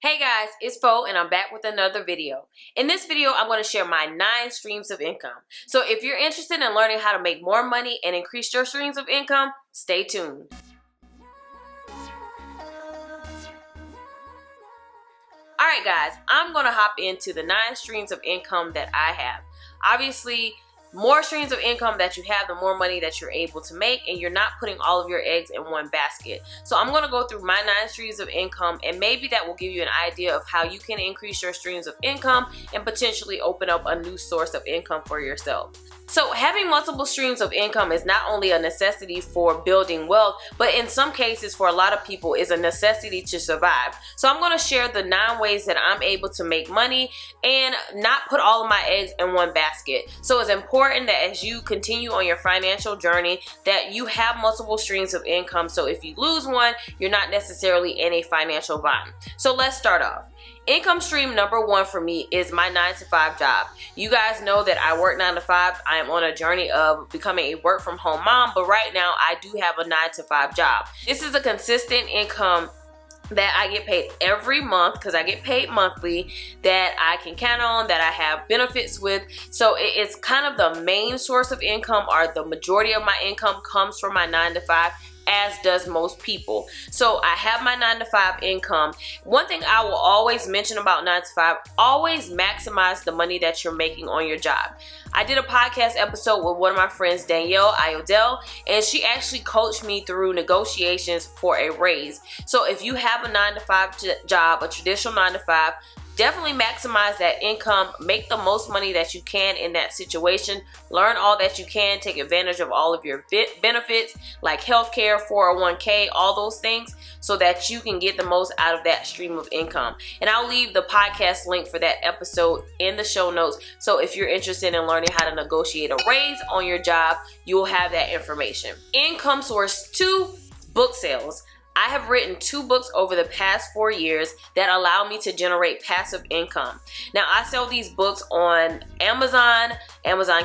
Hey guys, it's Fo and I'm back with another video. In this video, I'm going to share my 9 streams of income. So if you're interested in learning how to make more money and increase your streams of income, stay tuned. Alright guys, I'm going to hop into the 9 streams of income that I have. Obviously, more streams of income that you have, the more money that you're able to make, and you're not putting all of your eggs in one basket. So I'm going to go through my 9 streams of income, and maybe that will give you an idea of how you can increase your streams of income and potentially open up a new source of income for yourself. So having multiple streams of income is not only a necessity for building wealth, but in some cases for a lot of people is a necessity to survive. So I'm going to share the 9 ways that I'm able to make money and not put all of my eggs in one basket. So it's important that as you continue on your financial journey that you have multiple streams of income, so if you lose one, you're not necessarily in a financial bind. So let's start off. Income stream number 1 for me is my 9-to-5 job. You guys know that I work 9 to 5. I am on a journey of becoming a work from home mom, but right now I do have a 9-to-5 job. This is a consistent income that I get paid every month because I get paid monthly, that I can count on, that I have benefits with. So it's kind of the main source of income, or the majority of my income comes from my 9 to 5. As does most people. So I have my 9 to 5 income. One thing I will always mention about 9 to 5, always maximize the money that you're making on your job. I did a podcast episode with one of my friends, Danielle Iodell, and she actually coached me through negotiations for a raise. So if you have a 9 to 5 job, a traditional 9 to 5, definitely maximize that income. Make the most money that you can in that situation. Learn all that you can. Take advantage of all of your benefits like healthcare, 401k, all those things, so that you can get the most out of that stream of income. And I'll leave the podcast link for that episode in the show notes. So if you're interested in learning how to negotiate a raise on your job, you will have that information. Income source 2, book sales. I have written 2 books over the past 4 years that allow me to generate passive income. Now, I sell these books on Amazon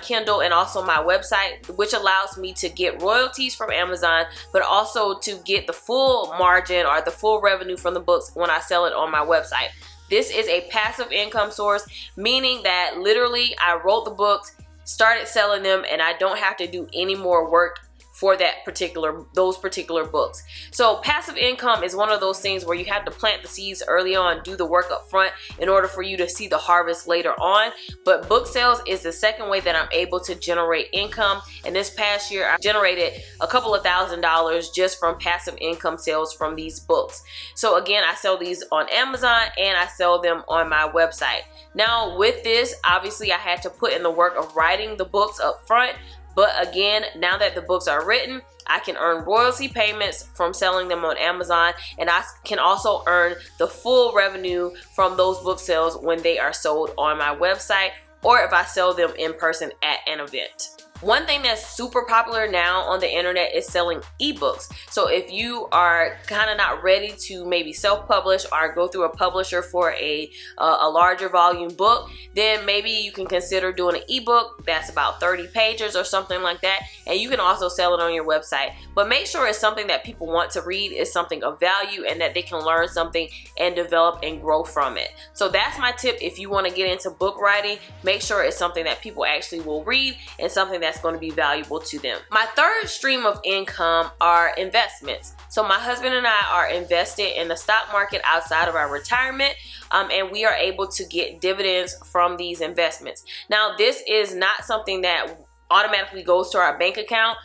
Kindle, and also my website, which allows me to get royalties from Amazon, but also to get the full margin or the full revenue from the books when I sell it on my website. This is a passive income source, meaning that literally I wrote the books, started selling them, and I don't have to do any more work for those particular books. So passive income is one of those things where you have to plant the seeds early on, do the work up front in order for you to see the harvest later on. But book sales is the second way that I'm able to generate income. And this past year, I generated a couple of $1,000s just from passive income sales from these books. So again, I sell these on Amazon and I sell them on my website. Now with this, obviously I had to put in the work of writing the books up front. But again, now that the books are written, I can earn royalty payments from selling them on Amazon, and I can also earn the full revenue from those book sales when they are sold on my website, or if I sell them in person at an event. One thing that's super popular now on the internet is selling ebooks. So if you are kind of not ready to maybe self-publish or go through a publisher for a larger volume book, then maybe you can consider doing an ebook that's about 30 pages or something like that, and you can also sell it on your website. But make sure it's something that people want to read, is something of value, and that they can learn something and develop and grow from it. So that's my tip. If you want to get into book writing, make sure it's something that people actually will read and something that's going to be valuable to them. My third stream of income are investments. So my husband and I are invested in the stock market outside of our retirement, and we are able to get dividends from these investments. Now, this is not something that automatically goes to our bank account.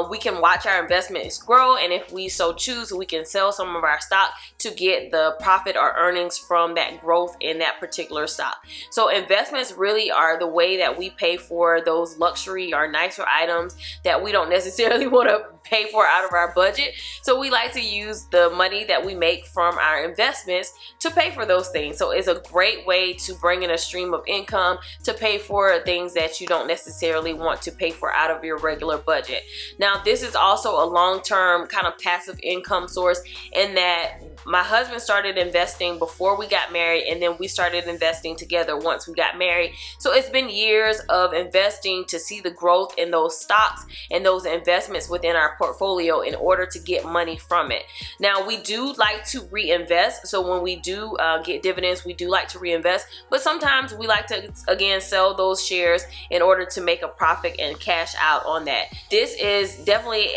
We can watch our investments grow, and if we so choose, we can sell some of our stock to get the profit or earnings from that growth in that particular stock. So investments really are the way that we pay for those luxury or nicer items that we don't necessarily want to pay for out of our budget. So we like to use the money that we make from our investments to pay for those things. So it's a great way to bring in a stream of income to pay for things that you don't necessarily want to pay pay for out of your regular budget. Now, this is also a long-term kind of passive income source in that my husband started investing before we got married, and then we started investing together once we got married. So it's been years of investing to see the growth in those stocks and those investments within our portfolio in order to get money from it. Now, we do like to reinvest. So when we do get dividends, we do like to reinvest, but sometimes we like to, again, sell those shares in order to make a profit and cash out on that. This is definitely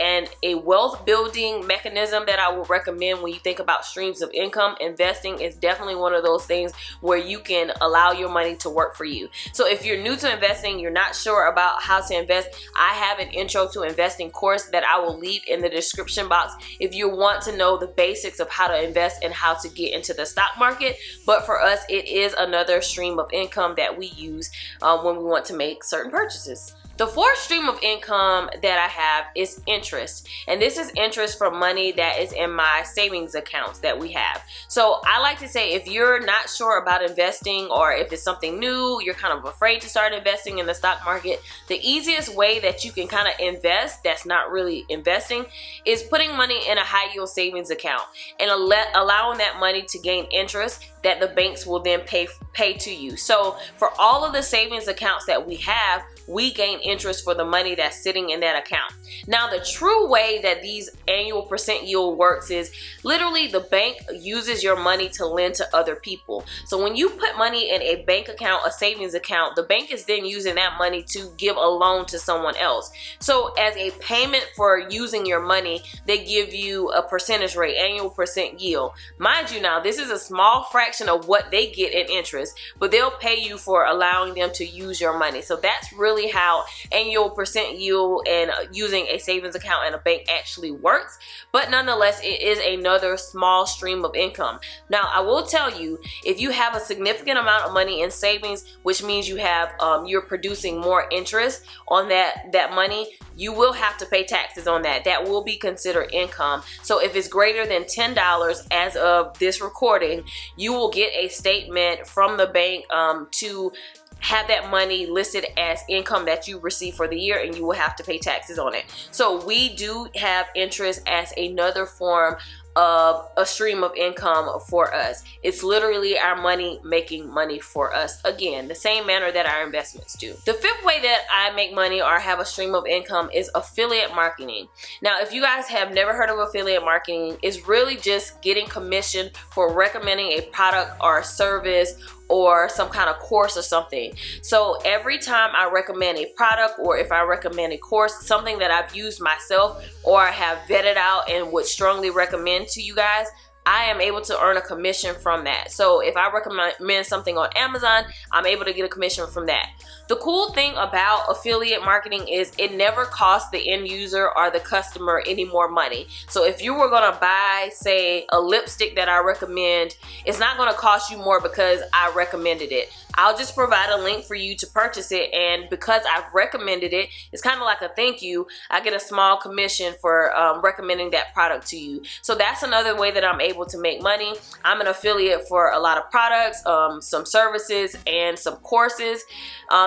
a wealth building mechanism that I would recommend when you think about streams of income. Investing is definitely one of those things where you can allow your money to work for you. So if you're new to investing, you're not sure about how to invest, I have an intro to investing course that I will leave in the description box if you want to know the basics of how to invest and how to get into the stock market. But for us, it is another stream of income that we use when we want to make certain purchases. The fourth stream of income that I have is interest, and this is interest from money that is in my savings accounts that we have. So I like to say, if you're not sure about investing, or if it's something new, you're kind of afraid to start investing in the stock market, the easiest way that you can kind of invest that's not really investing is putting money in a high yield savings account and allowing that money to gain interest that the banks will then pay to you. So for all of the savings accounts that we have, we gain interest for the money that's sitting in that account. Now, the true way that these annual percent yield works is literally the bank uses your money to lend to other people. So when you put money in a bank account, a savings account, the bank is then using that money to give a loan to someone else. So as a payment for using your money, they give you a percentage rate, annual percent yield. Mind you, now this is a small fraction of what they get in interest, but they'll pay you for allowing them to use your money. So that's really how annual percent yield and using a savings account and a bank actually works. But nonetheless, it is another small stream of income. Now, I will tell you, if you have a significant amount of money in savings, which means you have you're producing more interest on that money, you will have to pay taxes on that. That will be considered income. So if it's greater than $10 as of this recording, you will get a statement from the bank to have that money listed as income that you receive for the year, and you will have to pay taxes on it. So we do have interest as another form of a stream of income for us. It's literally our money making money for us. Again, the same manner that our investments do. The fifth way that I make money or have a stream of income is affiliate marketing. Now, if you guys have never heard of affiliate marketing, it's really just getting commission for recommending a product or a service or some kind of course or something. So every time I recommend a product, or if I recommend a course, something that I've used myself or have vetted out and would strongly recommend to you guys, I am able to earn a commission from that. So if I recommend something on Amazon, I'm able to get a commission from that. The cool thing about affiliate marketing is it never costs the end user or the customer any more money. So if you were gonna buy, say, a lipstick that I recommend, it's not gonna cost you more because I recommended it. I'll just provide a link for you to purchase it, and because I've recommended it, it's kind of like a thank you. I get a small commission for recommending that product to you. So that's another way that I'm able to make money. I'm an affiliate for a lot of products, some services, and some courses.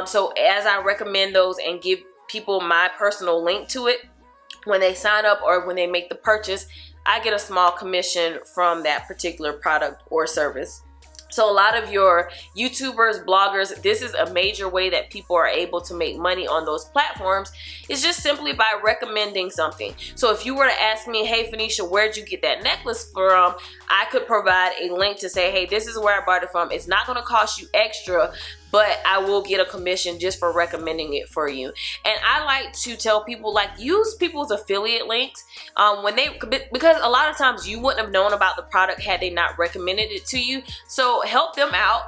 So as I recommend those and give people my personal link to it, when they sign up or when they make the purchase, I get a small commission from that particular product or service. So a lot of your YouTubers, bloggers, this is a major way that people are able to make money on those platforms, is just simply by recommending something. So if you were to ask me, hey Phoenicia, where'd you get that necklace from? I could provide a link to say, hey, this is where I bought it from. It's not going to cost you extra, but I will get a commission just for recommending it for you. And I like to tell people, like, use people's affiliate links because a lot of times you wouldn't have known about the product had they not recommended it to you. So help them out.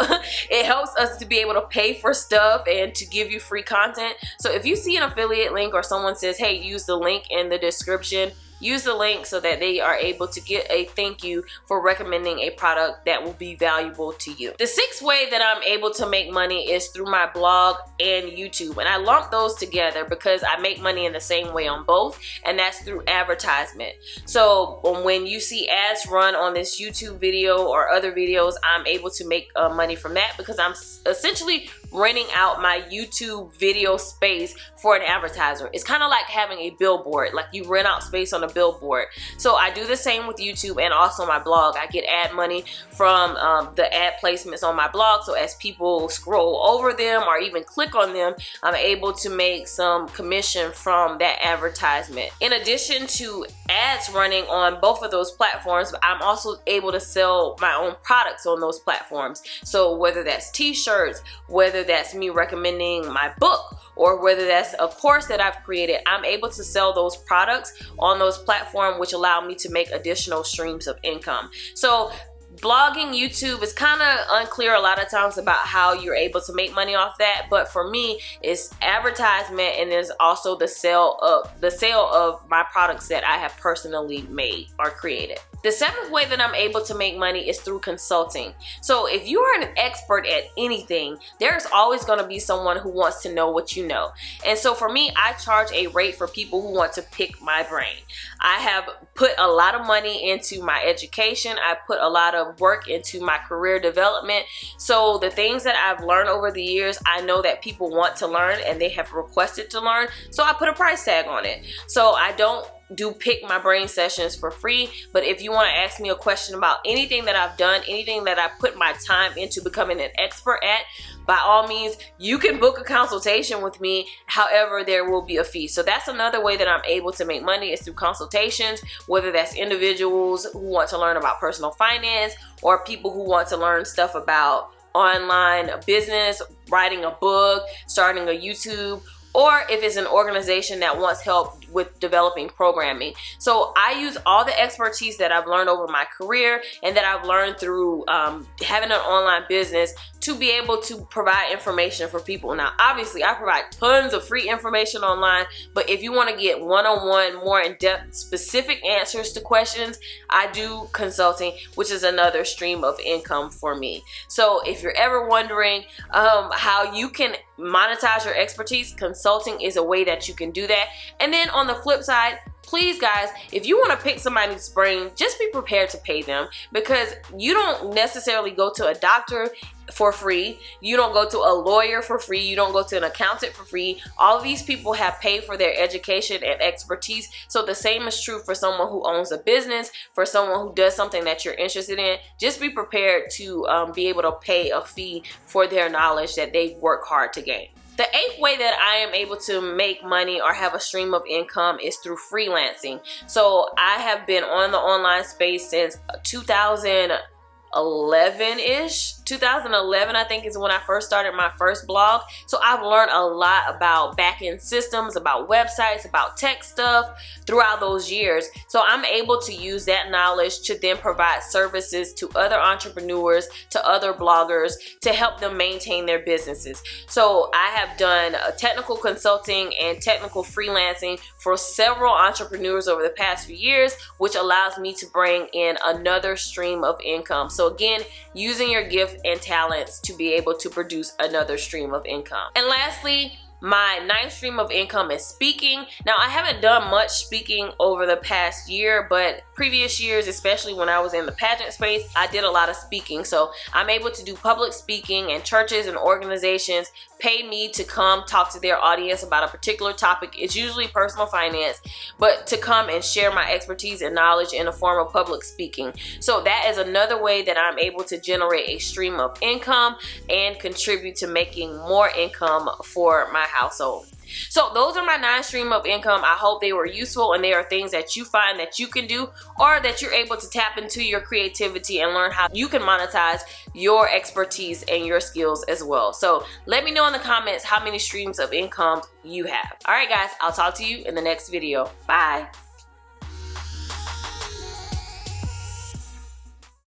It helps us to be able to pay for stuff and to give you free content. So if you see an affiliate link or someone says, hey, use the link in the description, use the link so that they are able to get a thank you for recommending a product that will be valuable to you. The sixth way that I'm able to make money is through my blog and YouTube, and I lump those together because I make money in the same way on both, and that's through advertisement. So when you see ads run on this YouTube video or other videos, I'm able to make money from that because I'm essentially renting out my YouTube video space for an advertiser. It's kind of like having a billboard, like you rent out space on a billboard. So I do the same with YouTube and also my blog. I get ad money from the ad placements on my blog, so as people scroll over them or even click on them, I'm able to make some commission from that advertisement. In addition to ads running on both of those platforms, I'm also able to sell my own products on those platforms. So whether that's t-shirts, whether that's me recommending my book, or whether that's a course that I've created, I'm able to sell those products on those platforms, which allow me to make additional streams of income. So blogging, YouTube is kind of unclear a lot of times about how you're able to make money off that, but for me it's advertisement, and there's also the sale of my products that I have personally made or created. The seventh way that I'm able to make money is through consulting. So if you are an expert at anything, there's always going to be someone who wants to know what you know. And so for me, I charge a rate for people who want to pick my brain. I have put a lot of money into my education. I put a lot of work into my career development. So the things that I've learned over the years, I know that people want to learn and they have requested to learn. So I put a price tag on it. So I don't do pick my brain sessions for free, but if you want to ask me a question about anything that I've done, anything that I put my time into becoming an expert at, by all means, you can book a consultation with me. However, there will be a fee. So that's another way that I'm able to make money, is through consultations, whether that's individuals who want to learn about personal finance or people who want to learn stuff about online business, writing a book, starting a YouTube, or if it's an organization that wants help with developing programming. So I use all the expertise that I've learned over my career and that I've learned through having an online business to be able to provide information for people. Now, obviously, I provide tons of free information online, but if you want to get one-on-one, more in-depth, specific answers to questions, I do consulting, which is another stream of income for me. So if you're ever wondering how you can monetize your expertise, consulting is a way that you can do that. And then on the flip side, please guys, if you want to pick somebody's brain, just be prepared to pay them, because you don't necessarily go to a doctor for free, you don't go to a lawyer for free, you don't go to an accountant for free. All of these people have paid for their education and expertise. So the same is true for someone who owns a business, for someone who does something that you're interested in. Just be prepared to be able to pay a fee for their knowledge that they work hard to gain. The eighth way that I am able to make money or have a stream of income is through freelancing. So I have been on the online space since 2011-ish. 2011, I think, is when I first started my first blog. So I've learned a lot about back-end systems, about websites, about tech stuff throughout those years. So I'm able to use that knowledge to then provide services to other entrepreneurs, to other bloggers, to help them maintain their businesses. So I have done technical consulting and technical freelancing for several entrepreneurs over the past few years, which allows me to bring in another stream of income. So again, using your gift and talents to be able to produce another stream of income. And lastly, my ninth stream of income is speaking. Now, I haven't done much speaking over the past year, but previous years, especially when I was in the pageant space, I did a lot of speaking. So I'm able to do public speaking, and churches and organizations pay me to come talk to their audience about a particular topic. It's usually personal finance, but to come and share my expertise and knowledge in the form of public speaking. So that is another way that I'm able to generate a stream of income and contribute to making more income for my household. So those are my 9 streams of income. I hope they were useful and they are things that you find that you can do, or that you're able to tap into your creativity and learn how you can monetize your expertise and your skills as well. So let me know in the comments how many streams of income you have. All right guys, I'll talk to you in the next video. Bye.